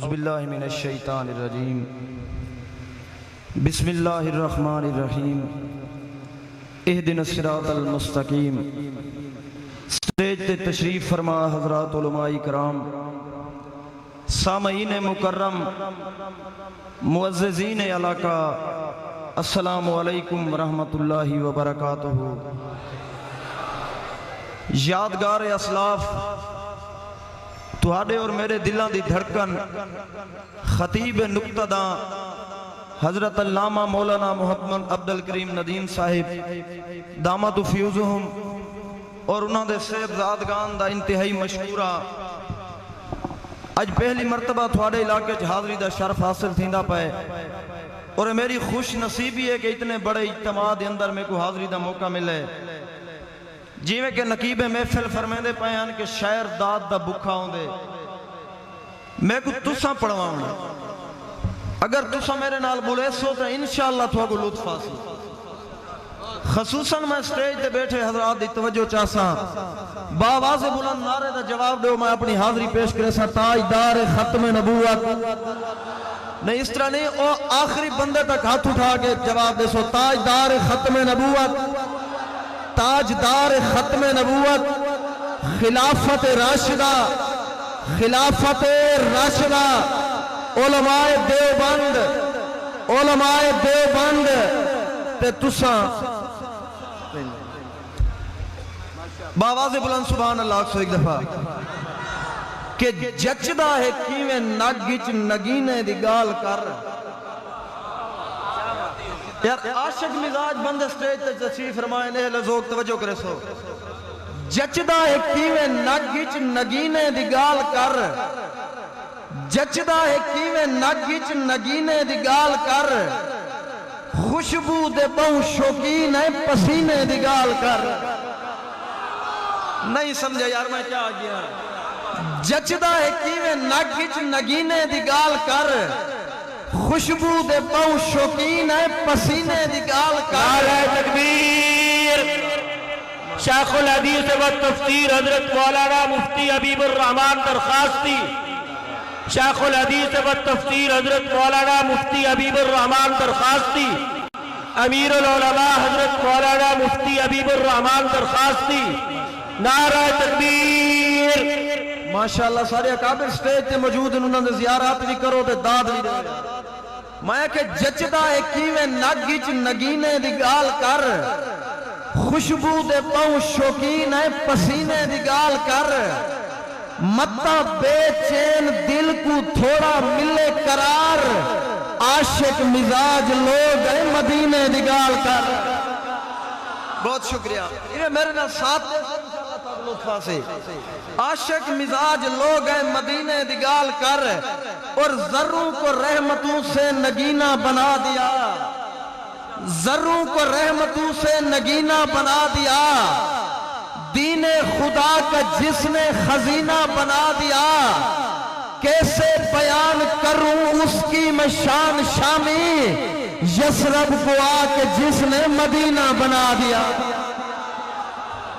اعوذ باللہ من الشیطان الرجیم بسم اللہ الرحمن الرحیم اہدنا الصراط المستقیم۔ سٹیج تے تشریف فرما حضرات علماء کرام، سامعین مکرم، معززین علاقہ، السلام علیکم ورحمۃ اللہ وبرکاتہ۔ یادگار اسلاف تہاڈے اور میرے دلاں دی دھڑکن خطیب نقطہ حضرت علامہ مولانا محمد عبد الکریم ندیم صاحب دامت فیوزہم اور انہاں دے صاحبزادگان دا انتہائی مشکورہ اج پہلی مرتبہ تھوڑے علاقے حاضری دا شرف حاصل تھیندا پائے، اور میری خوش نصیبی ہے کہ اتنے بڑے اجتماع دے اندر میں کو حاضری دا موقع ملے۔ جیویں کہ نقیب محفل فرمیندے پائے ہیں کہ شاعر داد دا بکھا ہوندے، میں کو تساں پڑھواؤں، اگر تساں میرے نال بولے سو تو انشاءاللہ تھوڑا کو لطف حاصل۔ خصوصاً میں سٹیج تے بیٹھے حضرات دی توجہ چاہساں، باواز بلند نعرے دا جواب دو، میں اپنی حاضری پیش کرے سا تاجدار ختم نبوت۔ نہیں اس طرح نہیں، او آخری بندے تک ہاتھ اٹھا کے جواب دے سو، تاجدار ختم نبوت، تاجدار ختم نبوت، خلافت راشدہ، خلافت راشدہ، علماء دیوبند، علماء دیوبند تے تساں باواز بلند سبحان اللہ سو ایک دفعہ کہ جچدہ ہے کیویں نگچ نگینے دی گال کر۔ یار عاشق مزاج بند سٹیج تے تشریف فرمائے نے لذوق توجہ کرے سو، جچدہ ہے کیویں نگچ نگینے دی گال کر، جچدہ ہے کیویں نگچ نگینے دی گال کر، خوشبو دے بہوں شوقین ہے پسینے دی گال کر۔ نہیں سمجھا یار میں کیا آگیا، جچدہ ہے کیویں نگچ نگینے دی گال کر، خوشبو دے بہوں شوقین ہے پسینے دی گال کر۔ نعرہ تکبیر۔ شیخ الحدیث و تفسیر حضرت مولانا مفتی حبیب الرحمن درخواستی، شیخ الحدیث و تفسیر حضرت مولانا مفتی حبیب الرحمن درخواستی، امیر العلماء حضرت مولانا مفتی حبیب الرحمن درخواستی، نعرہ تکبیر۔ ماشاءاللہ سارے اکابر سٹیج تے موجود انہوں نے زیارات بھی کرو تے داد بھی دے۔ میں کہ جچدہ ہے کیویں نگچ نگینے دی گال کر، خوشبو دے پاؤں شوقین ہے پسینے دی گال کر، متا بے چین دل کو تھوڑا ملے قرار، عاشق مزاج لوگ ہے مدینے دی گال کر۔ بہت شکریہ، یہ میرے نال ساتھ دے لطفہ سے، عاشق مزاج لوگ ہیں مدینے دی گال کر، اور ذروں کو رحمتوں سے نگینہ بنا دیا، ذروں کو رحمتوں سے نگینہ بنا دیا، دین خدا کا جس نے خزینہ بنا دیا، کیسے بیان کروں اس کی میں شان شامی، یسرب کو آ کے جس نے مدینہ بنا دیا۔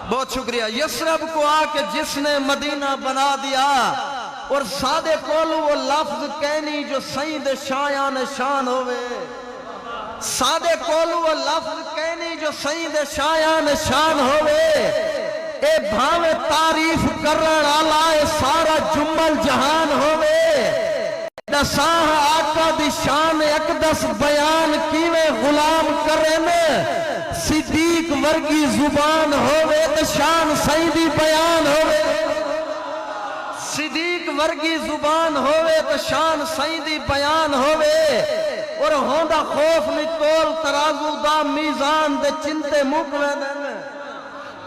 بہت شکریہ، یسرب کو آ کے جس نے مدینہ بنا دیا، اور سادے کولو وہ لفظ کہنی جو سید شایان شان ہوئے، سادے کولو وہ لفظ کہنی جو سید شایان شان ہوئے، اے بھاوے تعریف کرن آلائے سارا جمل جہان ہوئے، دساہ آقا دی شان اقدس بیان کیویں غلام کرن، صدیق ورگی زبان ہوئے شان سیدی بیان ہوئے، صدیق ورگی زبان ہوئے تو شان سیدی بیان ہوئے، اور ہوندہ خوف میں تول ترازو دا میزان دے چنتے مکوے دن،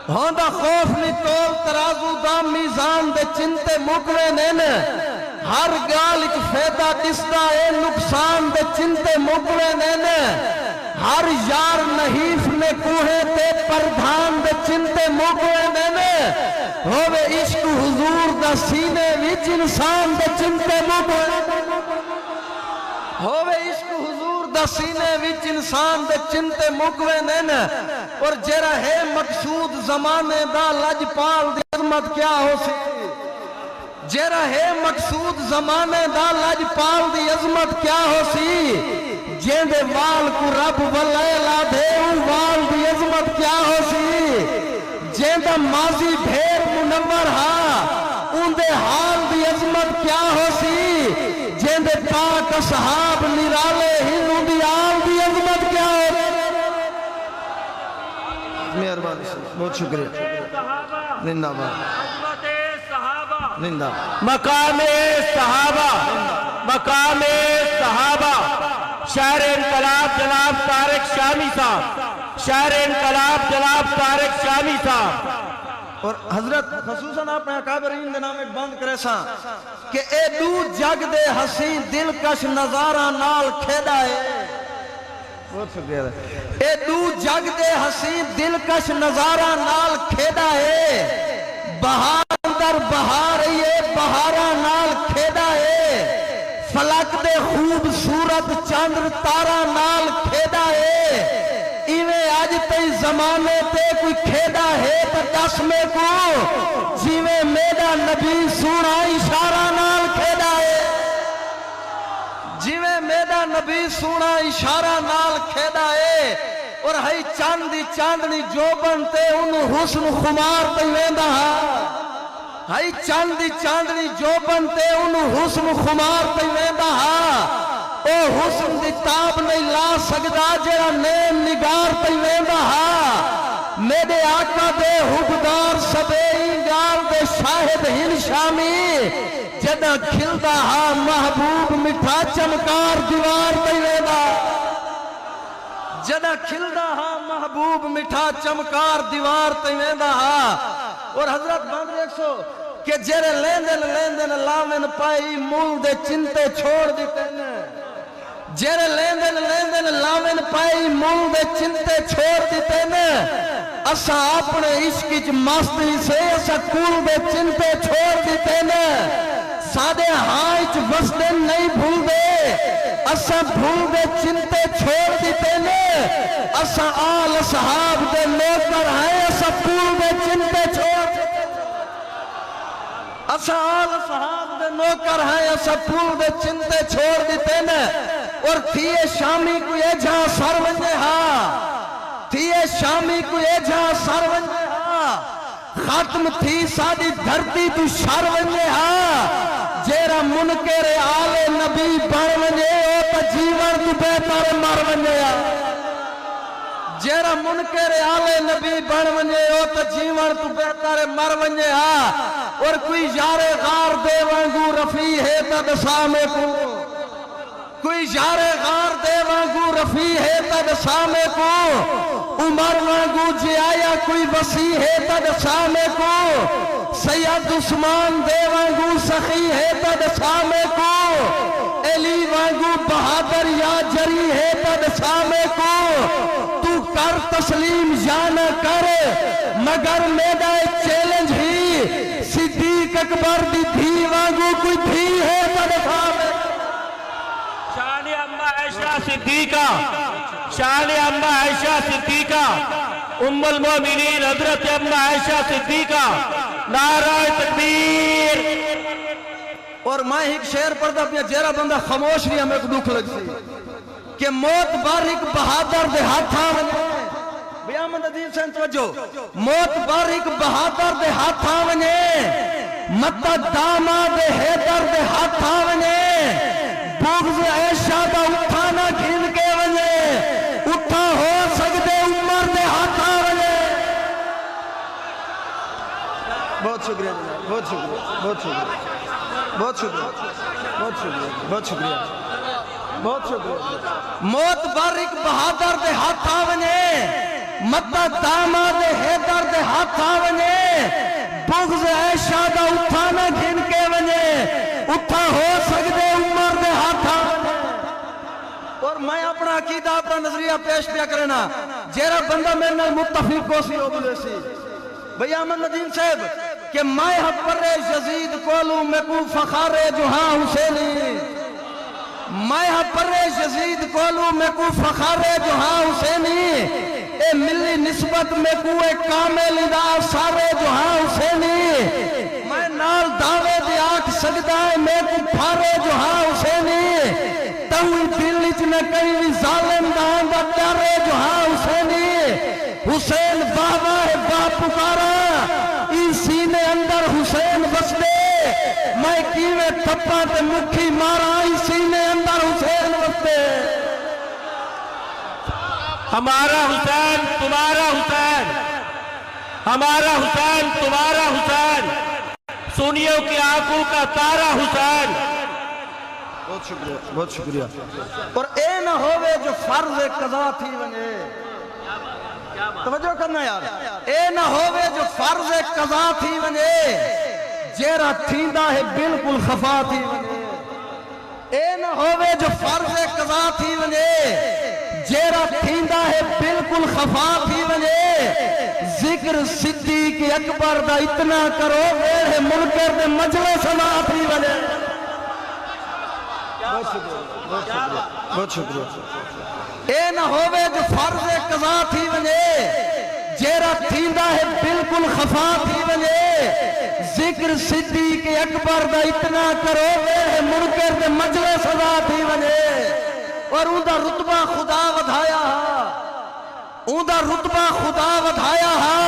ہوندہ خوف میں تول ترازو دا میزان دے چنتے مکوے دن، ہر گال اچ فیدہ دستا اے نقصان دے چنتے مکوے دن، ہر یار نحیف نے کوہے تے پردھان دے چنتے مکوے دن، ہوئے عشق حضور دا سینے وچ انسان دے چنتے مکوے دن، ہوئے عشق حضور دا سینے وچ انسان دے چنتے مکوے دن، اور جرا ہے مقصود زمانے دا لجپال دی عظمت کیا ہو سی، جیرا ہے مقصود زمانے دا لجپال دی عظمت کیا ہو سی جین دے وال کو رب ولے لا دے ان وال دی عظمت کیا ہو سی جین دا ماضی بھیر منور ہا ان دے حال دی عظمت کیا ہو سی جین دے پاک اصحاب نرالے ہن ان دی آل دی عظمت کیا ہو سی مہربانی سے بہت شکریہ زندہ باد زندہ مقام صحابہ مقام صحابہ شاعر انقلاب جناب طارق شامی صاحب شاعر انقلاب جناب طارق شامی صاحب اور حضرت خصوصاً آپ نے اکابرین دے نام ایک بند کرے ساں کہ اے دو جگ دے حسین دلکش نظارہ نال کھیدا ہے بہت شکریہ اے دو جگ دے حسین دلکش نظارہ نال کھیدا ہے بہار اندر بہار یہ بہارا نال کھیدا ہے فلک دے خوبصورت چاندر تارا نال کھیدا ہے ایویں آج تے زمانے تے کوئی کھیدا ہے تو دس میں کو جیویں میرا نبی سونا اشارہ نال کھیدا ہے جیویں میرا نبی سونا اشارہ نال کھیدا ہے اور ہائی چاندی چاندنی جو بنتے انہوں حسن خمار تے ویندا ہا ہائی چاندی چاندنی جو بنتے انہوں حسن خمار تے ویندا ہا او حسن دی تاب نہیں لا سکدا جڑا نیم نگار تے ویندا ہا میرے آقا دے حبدار سبے انگار دے شاہد ہن شامی جدا کھلدا ہا محبوب مٹھا چمکار دیوار تے ویندا جدا کھلدا ہا محبوب مٹھا چمکار دیوار تے ویندا ہا اور حضرت بند دیکھو کہ جیرے لیندن لاوین پائی مول دے چنتے چھوڑ دیتے نے جیرے لیندن لاوین پائی مول دے چنتے چھوڑ دیتے نے اسا اپنے عشق مستی سے اسا کول دے چنتے چھوڑ دیتے نے سادے ہائچ وسدن نہیں بھول دے اسا بھول دے چنتے چھوڑ دیتے نے اسا آل صحاب دے نوکر ہیں اسا کول دے چنتے چھوڑ دیتے اسا آل صحاب دے نوکر ہیں اسا پھول دے چنتے چھوڑ دیتے نے اور تھیے شامی کو یہ جہاں سر ونجے ہاں تھیے شامی کو یہ جہاں سر ونجے ہاں ختم تھی سادی دھرتی تو شر ونجے ہاں جیرا منکر آل نبی بڑھ ونجے او تا جیون تو بہتر مر ونجے ہاں جیرا منکر آل نبی بڑھ ونجے او تا جیون تو بہتر مر ونجے ہاں اور کوئی یار غار دے وانگو رفیع ہے تا دسامے کو کوئی یار غار دے وانگو رفیع ہے تا دسامے کو عمر وانگو جی آیا کوئی وسیع ہے تا دسامے کو سید عثمان دے وانگو سخی ہے تا دسامے کو علی وانگو بہادر یا جری ہے تا دسامے کو تو کر تسلیم یا نہ کر مگر میرا چیلنج ہی صدیق اکبر دی دھی وانگو کوئی دھی ہے تا دسامے شان اماں عائشہ صدیقہ شان اماں عائشہ صدیقہ ام المومنین حضرت اماں عائشہ صدیقہ نعرہ تکبیر اور میں ایک شعر پڑھتا اپنے جیرا بندہ خاموش نہیں ہمیں کو دکھ لگ سی کہ موت باریک بہادر دے ہاتھاں ونجے بیامد عزیز سے توجہ موت باریک بہادر دے ہاتھاں ونجے متا داما دے حیدر دے ہاتھاں ونجے بغض عائشہ دا اٹھانا گھن کے ونجے اٹھا ہو سکتے عمر دے ہاتھاں ونجے بہت شکریہ جناب بہت شکریہ بہت شکریہ بہت شکریہ بہت شکریہ بہت شکریہ بہت شکریہ موت باریک بہادر دے ہاتھاں ونجے متا داما دے حیدر دے ہاتھاں ونجے بغض عائشہ دا اٹھانا گھن کے ونجے اٹھا ہو سکتے عمر دے ہاتھاں اور میں اپنا عقیدہ اپنا نظریہ پیش پیا کرنا جیرا بندہ میرے نال متفق کو سی ہو بلے سی بھئی احمد ندیم صاحب کہ میں حبر یزید کولوں میں کو فخار جہاں حسینی میں حبر یزید کولوں میں کو فخار جہاں حسینی اے ملی نسبت میں کو ایک کامل ادا سارے جہاں حسینی میں نال دعوے دی آنکھ سکتا ہے میں کو پھارے جو ہاں حسینی تاوی دل اچ نہ کئی بھی ظالم دان دا پیارے جو ہاں حسینی حسین بابا ہے باپ پکارا ای سینے اندر حسین بس دے میں کیویں تھپا تے مکھی مارا ای سینے اندر حسین بس دے ہمارا حسین تمہارا حسین، ہمارا حسین تمہارا حسین، سنیوں کی آنکھوں کا تارا حسین۔ بہت شکریہ، بہت شکریہ۔ اور اے نہ ہوئے جو فرض قضا تھی ونجے، توجہ کرنا یار، اے نہ ہوئے جو فرض قضا تھی ونجے جیرا تھیندا ہے بالکل خفا تھی ونجے، اے نہ ہوئے جو فرض قضا تھی ونجے جیرا تھیندا ہے بالکل خفا تھی ونجے ذکر صدیق اکبر دا اتنا کرو میرے منکر دے مجلس سما تھی ونجے۔ بہت شکریہ۔ اے نہ ہوئے جو فرض قضا تھی ونجے جیرا تھیندا ہے بالکل خفا تھی ونجے ذکر صدیق اکبر دا اتنا کرو میرے منکر دے مجلس سما تھی ونجے۔ اور اوندا رتبہ خدا ودھایا ہا، اوندا رتبہ خدا ودھایا ہا،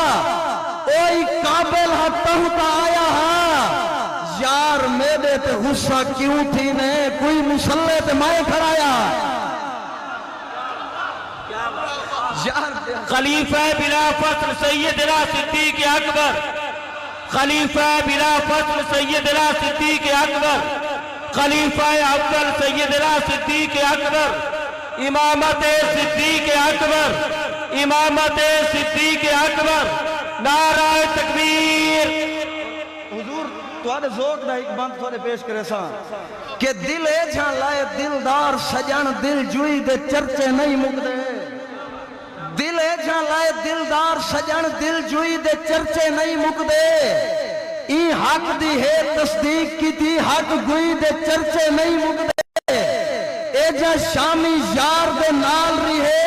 اوئی قابل ہا تہتا آیا ہا، یار میرے تے غصہ کیوں تھی نے کوئی مسلح تے میں کھڑایا۔ خلیفہ بلا فصل سیدنا صدیق اکبر، خلیفہ بلا فصل سیدنا صدیق اکبر، خلیفہ اول سیدنا صدیق اکبر، امامت صدیق اکبر، امامت صدیق اکبر، نعرہ تکبیر۔ حضور تواڈے ذوق دا ایک بند تواڈے پیش کرے ساں کہ دل اے جھان لائے دلدار سجن دل جوئی دے چرچے نہیں مکدے، دل اے جھان لائے دلدار سجن دل جوئی دے چرچے نہیں مکدے، ای حق دی ہے تصدیق کی تھی حق گوئی دے چرچے نہیں مکدے، اے جا شامی یار دے نال رہی ہے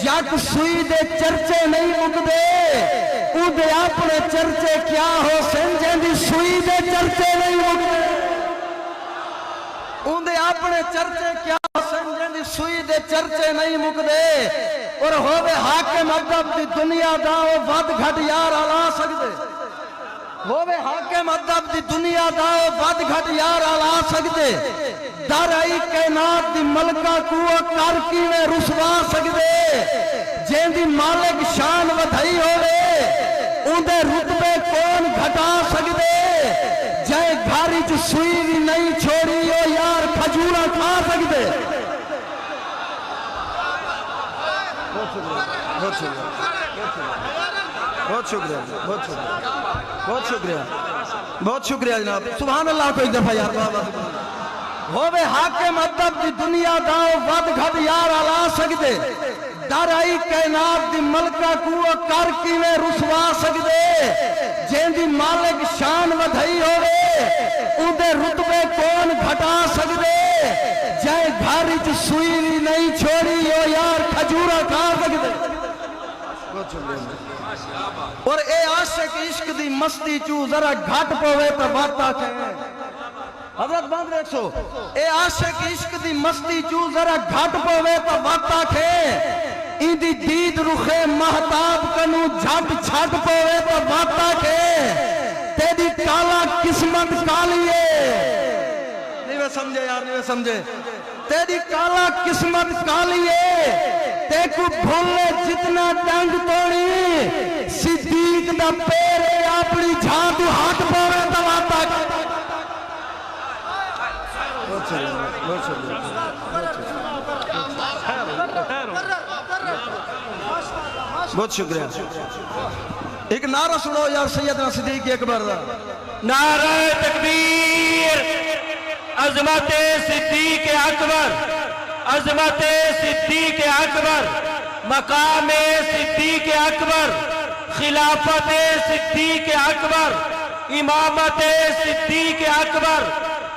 یک سوئی دے چرچے نہیں مکدے، او دے اپنے چرچے کیا ہو سنجیں دی سوئی دے چرچے نہیں مکدے، او دے اپنے چرچے کیا ہو سنجیں دی سوئی دے چرچے نہیں مکدے، اور ہووے حاکم ادب دی دنیا دا او ود گھٹ یار آلا سکدے، ہووے حاکم ادب دی دنیا دا او ود گھٹ یار آلا سکدے، در آئی کائنات دی ملکہ کو کر کی میں رسوا سکدے، جین دی مالک شان ودھائی ہوئے ان دے رتبے کون گھٹا سکدے، جائے گھاری جو سوئی بھی نہیں چھوڑی ہو یار کھجورا کھا سکدے۔ بہت شکریہ، بہت شکریہ، بہت شکریہ، بہت شکریہ، بہت شکریہ جناب، سبحان اللہ کو ایک دفعہ یار بابا ہووے حاکم ادب دی دنیا داؤ ود گھٹ یار آلا سکدے، در آئی کائنات دی ملکہ کو کر کی میں رسوا سکدے، جین دی مالک شان ودھائی ہوئے ان دے رتبے کون گھٹا سکدے، جائے گھاری چ سوئی بھی نہیں چھوڑی ہو یار کھجورا کھا سکدے۔ اور اے عاشق عشق دی مستی چو ذرا گھٹ پوے تا بات آکھیں، حضرت بند دیکھ سو، اے عاشق عشق دی مستی چو ذرا گھٹ پوے تا بات آکھیں، این دی دید رخے مہتاب کنو جھٹ چھٹ پوے تا بات آکھیں، تیری کالا قسمت کالیے، نہیں سمجھے یار نہیں سمجھے، تیری کالا قسمت کالیے، تے کو بھولے جتنا ڈنگ توڑی، صدیق دا پیرے اپنی جھانتو ہاتھ پوے تا بات آکھیں۔ بہت شکریہ، ایک نعرہ سنو یار سیدنا صدیق اکبر دا، نعرہ تکبیر، عظمت صدیق اکبر، عظمت صدیق اکبر، مقام صدیق اکبر، خلافت صدیق اکبر، امامت صدیق اکبر،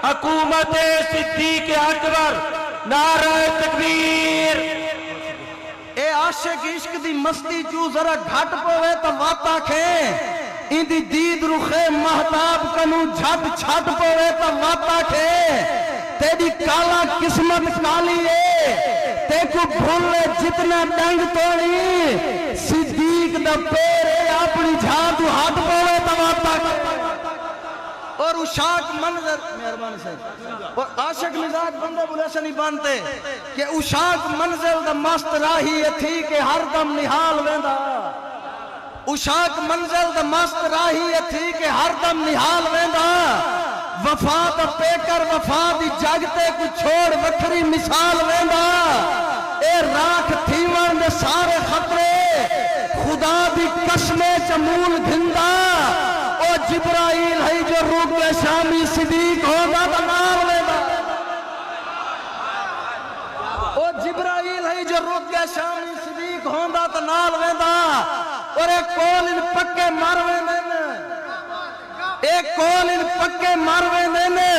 حکومت صدیق اکبر، نعرہ تکبیر۔ اے عاشق عشق دی مستی چو ذرا گھٹ پوے تا وات آکھیں، اندی دید رخے محتاب کنو جھٹ چھٹ پوے تا واتا کھے تیری کالا قسمت کالی ہے تے کو بھولے جتنا ڈنگ توڑی صدیق دا پیرے اپنی جھادو ہاتھ پوے تا واتا کھے اور اشاک منظر مہربانی سے اور عاشق مزاج بندے بولے سے نہیں بانتے کہ اشاک منزل دا مست راہی تھی کہ ہر دم نحال ویندا اشاک منزل دا مست راہی تھی کہ ہر دم نحال ویندا وفا دا پیکر وفا دی جگتے کو چھوڑ وکھری مثال ویندا اے راکھ تھیوان دے سارے خطرے خدا دی قسمے چمول گھندا او جبرائیل ہے جو روح کے شامی صدیق ہوگا بنار ویندا او جبرائیل ہے جو روح کے شامی صدیق ہوگا بنار ویندا اور ایک کول ان پکے مروے نے ایک کول ان پکے مروے نے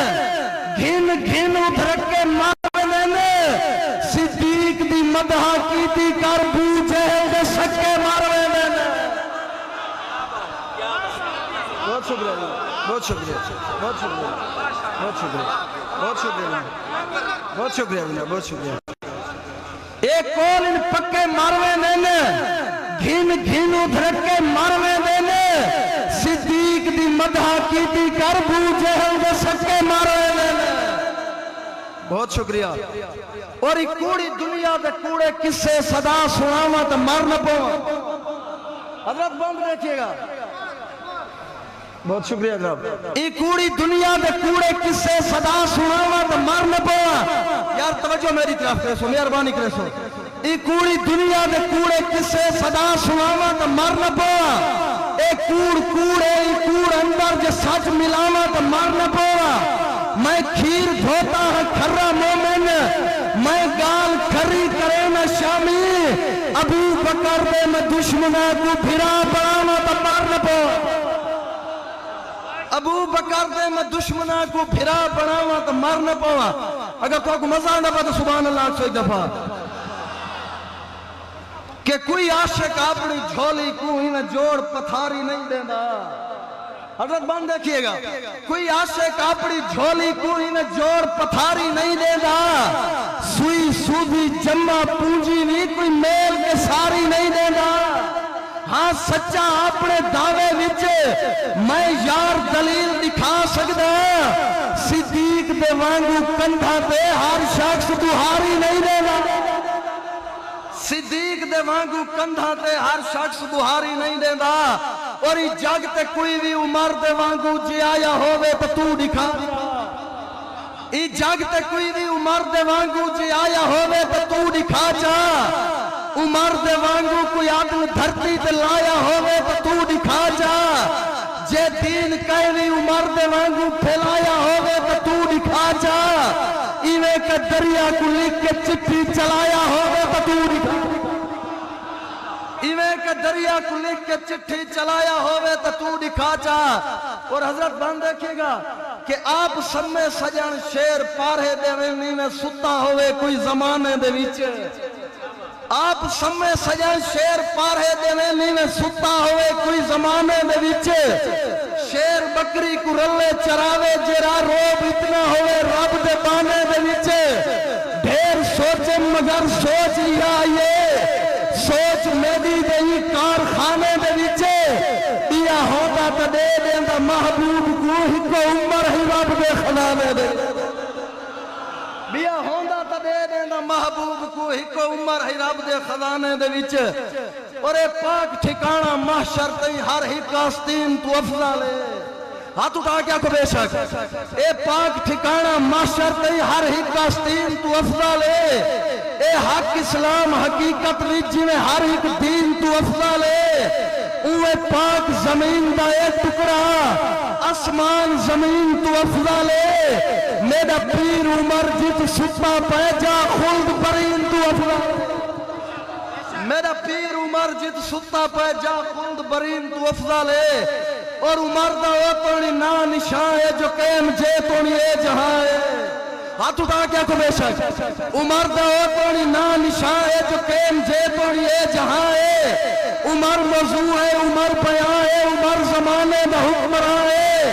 گھن گھن ادھرکے مروے نے صدیق دی مدحہ کیتی کر بو جہل دے سکے مروے نے بہت شکریہ بہت شکریہ بہت شکریہ بہت شکریہ بہت شکریہ بہت شکریہ بہت شکریہ ایک کول ان پکے مروے نے گھن گھن ادھرکے مروے نے صدیق دی مدحہ کیتی کر بو جہل دے سکے مروے نے بہت شکریہ اور ایک کوڑی دنیا دے کوڑے کسے صدا سناواں تے مر نہ پواں حضرت بند دیکھیے گا بہت شکریہ جناب ای کوڑی دنیا دے کوڑے کسے صدا سناواں تے مر نہ پواں یار توجہ میری طرف کرے سو مہربانی کرے سو ای کوڑی دنیا دے کوڑے کسے صدا سناواں تے مر نہ پواں اے کوڑ کوڑے ای کوڑ اندر جے سچ ملاواں تے مر نہ پواں میں کھیر دھوتا ہے کھرا مومن میں گال کھری کرے نہ شامی ابو بکر دے میں دشمنہ کو پھرا بڑھاواں تے مر نہ پواں ابو بکر دے میں دشمنہ کو پھرا بڑھاواں تے مر نہ پواں اگر کو مزہ نہ پا تو سبحان اللہ 101 دفعہ کہ کوئی عاشق اپنی جھولی کو ہی نہ جوڑ پتھاری نہیں دینا حضرت بند دیکھئے گا کوئی عاشق اپنی جھولی کو ہی نہ جوڑ پتھاری نہیں دینا سوئی سودی جمع پونجی بھی کوئی میل کے ساری نہیں دینا ہاں سچا اپنے دعوے وچے میں یار دلیل دکھا سکتا صدیق دے وانگو کندھا تے ہر شخص بہاری نہیں دینا صدیق دے وانگو کندھا تے ہر شخص بہاری نہیں دینا اور ای جگ تے کوئی بھی عمر دے وانگو جی آیا ہووے تو تو دکھا ای جگ تے کوئی بھی عمر دے وانگو جی آیا ہووے تو تو دکھا جا عمر دے وانگو کوئی آدم دھرتی تے لایا ہووے تو تو دکھا جا جے دین کہوی عمر دے وانگو پھیلایا ہووے تو تو دکھا جا ایوے کہ دریا کو لکھ کے چٹھی چلایا ہووے تو تو دکھا ایوے کہ دریا کو لکھ کے چٹھی چلایا ہووے تو تو دکھا جا اور حضرت بند دیکھے گا کہ آپ سب میں سجن شیر پارے دے وینی میں ستا ہوئے کوئی زمانے دے ویچے آپ سب میں سجن شیر پارے دے وینی میں ستا ہوئے کوئی زمانے دے ویچے شیر بکری کو رلے چراوے جرا روب اتنا ہوئے رب دے بانے دے ویچے ڈھیر سوچے مگر سوچ لیا یہ سوچ میری دئی کارخانے دے ویچے دیا ہوتا تا دے دیندہ محبوب کو ہی کو عمر ہی رب دے خزانے دے بیا ہوندہ تا دے دیندہ محبوب کو ہی کو عمر ہی رب دے خزانے دے وچ اور اے پاک ٹھکانہ محشر تی ہر ہی کاستین تو افضل ہے ہاتھ اٹھا کیا کو بے شک اے پاک ٹھکانہ محشر تی ہر ہی کاستین تو افضل ہے اے حق اسلام حقیقت وچ میں ہر ایک دین تو افضل ہے اوے پاک زمین دا اے ٹکڑا اسمان زمین تو افضل ہے میرا پیر عمر جت سپا پہ جا خلد پرین تو افضل میرا پیر عمر جت ستا پہ جا خلد برین تو افضل ہے اور عمر دا وہ تونی نا نشان ہے جو قیم جے تونی اے جہاں ہے ہاتھ اٹھا کے کو بے شک عمر دا او توڑی نا نشاں ہے جو قیم جے توڑی اے جہاں ہے عمر موضوع ہے عمر بیاں ہے عمر زمانے دا حکمراں ہے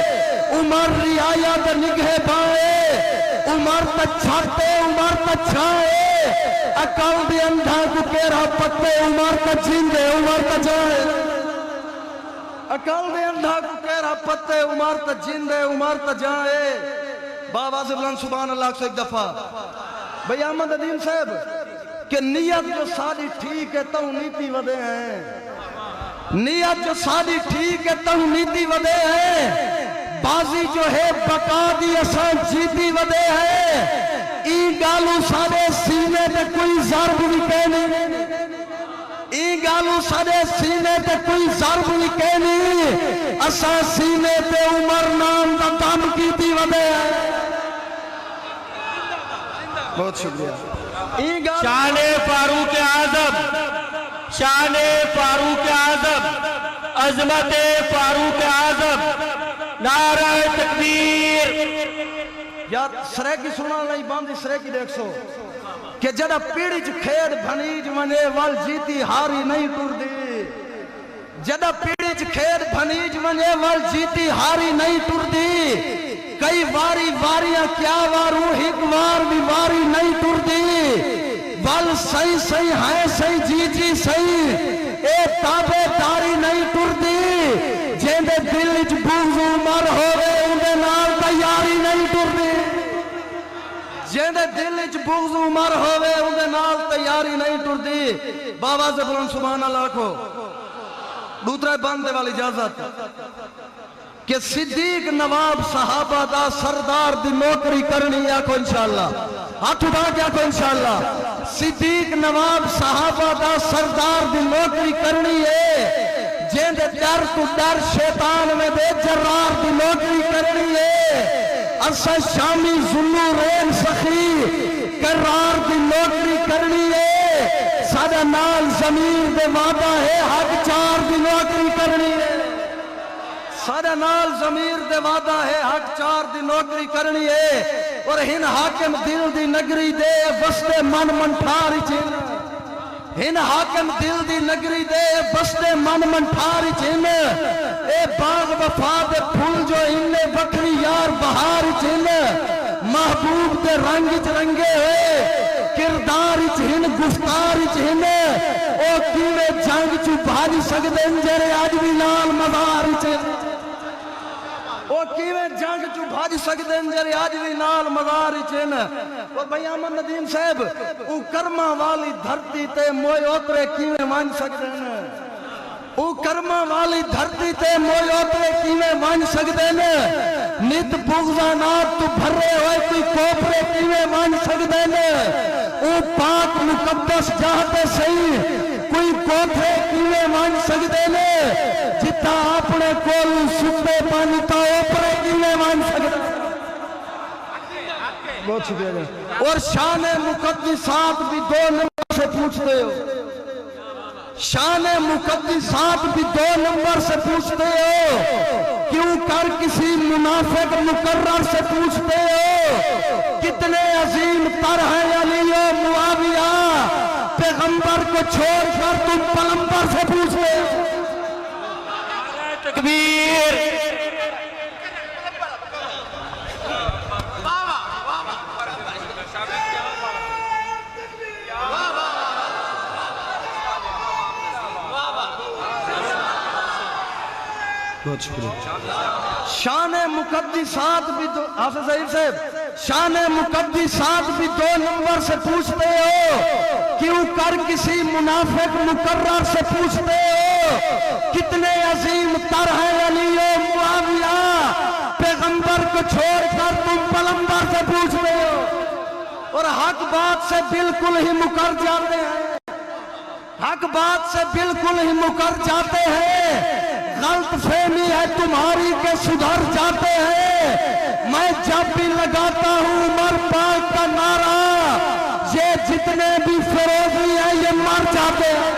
عمر رعایا دا نگہ بائے عمر تا چھاتے عمر تا چھائے عقل دے اندھا کو کیرا پتے عمر تا جیندے عمر تا جائے عقل دے اندھا کو کیرا پتے عمر تا جیندے عمر تا جائے بابا سے بلند سبحان اللہ سے ایک دفعہ بھئی احمد عدیم صاحب کہ نیت جو ساری ٹھیک ہے تو نیتی ودے ہیں نیت جو ساری ٹھیک ہے تو نیتی ودے ہیں بازی جو ہے بقا دی اساں جیتی ودے ہیں ای گالو سارے سینے تے کوئی ضرب بھی کہنی ای گالو سارے سینے تے کوئی ضرب بھی کہنی اساں سینے تے عمر نام دا دم کیتی ودے ہیں بہت شکریہ شان فاروق اعظم شان فاروق اعظم عظمت فاروق اعظم نعرہ تکبیر یا سرے کی سننا نہیں باندھی سرے کی دیکھ سو کہ جڑا پیڑی چ کھیڑ بھنیج منے وال جیتی ہاری نہیں ٹر دی جڑا پیڑی چ کھیڑ بھنیج منے وال جیتی ہاری نہیں ٹر دی کئی واری واریاں کیا واروں ہک وار بھی واری نہیں ٹر دی وال صحیح صحیح ہے صحیح جی جی صحیح اے تابے داری نہیں ٹر دی جیندے دل وچ بغض عمر ہوئے اندے نال تیاری نہیں ٹر دی جیندے دل وچ بغض عمر ہوئے اندے نال تیاری نہیں ٹر دی بابا سے بلند سبحان اللہ کو دوسرے بندے والی اجازت کہ صدیق نواب صحابہ دا سردار دی نوکری کرنی آکھو انشاءاللہ ہاتھ اٹھا کے آکھو انشاءاللہ صدیق نواب صحابہ دا سردار دی نوکری کرنی ہے جن دے ڈر تو ڈر شیطان میں دے جرار دی نوکری کرنی ہے اسا شامی ذلو رین سخی کرار دی نوکری کرنی ہے سادہ نال ضمیر دے وعدہ ہے حق چار دی نوکری کرنی ہے سارے نال ضمیر دے وعدہ ہے حق چار دی نوکری کرنی ہے اور ہن حاکم دل دی نگری دے بستے من ٹھاری چین ہن حاکم دل دی نگری دے بستے من ٹھاری چین اے باغ وفا دے پھول جو اننے بکری یار بہار چین محبوب دے رنگ چ رنگے ہوئے کردار چ ہن گفتار چ ہن او کیویں جنگ چ بھاج سکدے جڑے اج بھی نال مزار چ او کیویں جنگ چ بھاج سکدے جڑے اج بھی نال مزار چ او بھئی احمد ندیم صاحب او کرما والی دھرتی تے موئے اوترے کیویں ون سکدے او کرما والی دھرتی تے موئے اوترے کیویں ون سکدے نت بغضانات تو بھرے ہوئے کوئی کوپرے کیویں ون سکدے او پاک مقدس جاتے صحیح کوئی کوٹھے کیویں ون سکدے نے جتا اپنے کول ستے پانتا اوپرے کیویں ون سکدے بہت شکریہ اور شان مقدسات بھی دو نمبر سے پوچھتے ہو شان مقدسات بھی دو نمبر سے پوچھتے ہو کیوں کر کسی منافق مقرر سے پوچھتے ہو کتنے عظیم تر ہیں علی و معاویہ پیغمبر کو چھوڑ کر تم پیغمبر سے پوچھتے ہو تکبیر بہت شکریہ شان مقدسات بھی دو حافظ ظہیر صاحب شان مقدسات بھی دو نمبر سے پوچھتے ہو کیوں کر کسی منافق مقرر سے پوچھتے ہو کتنے عظیم تر ہیں علی و معاویہ پیغمبر کو چھوڑ کر تم پیغمبر سے پوچھتے ہو اور حق بات سے بالکل ہی مکر جاتے ہیں حق بات سے بالکل ہی مکر جاتے ہیں غلط فہمی ہے تمہاری کہ سدھر جاتے ہیں میں جب بھی لگاتا ہوں عمر پاک کا نعرہ یہ جتنے بھی فروغی ہیں یہ مر جاتے ہیں